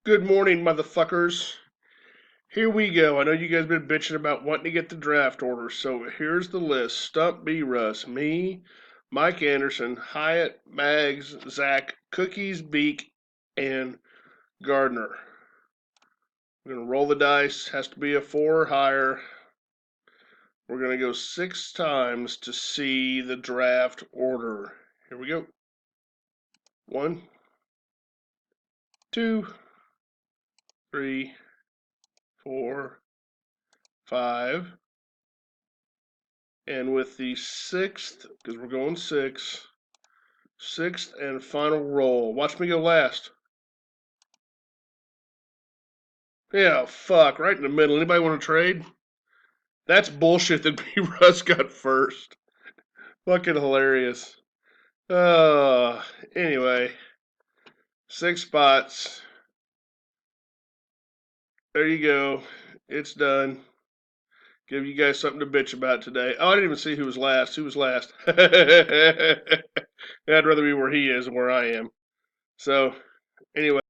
Good morning, motherfuckers. Here we go. I know you guys been bitching about wanting to get the draft order, so here's the list. Stump B. Russ, me, Mike Anderson, Hyatt, Mags, Zach, Cookies, Beak, and Gardner. We're gonna roll the dice. Has to be a 4 or higher. We're gonna go 6 times to see the draft order. Here we go. 1, 2, 3, 4, 5. And with the sixth, because we're going sixth and final roll. Watch me go last. Yeah, fuck, right in the middle. Anybody want to trade? That's bullshit that B. Russ got first. Fucking hilarious. Anyway, 6 spots. There you go. It's done. Give you guys something to bitch about today. Oh, I didn't even see who was last. Who was last? I'd rather be where he is than where I am. So, anyway.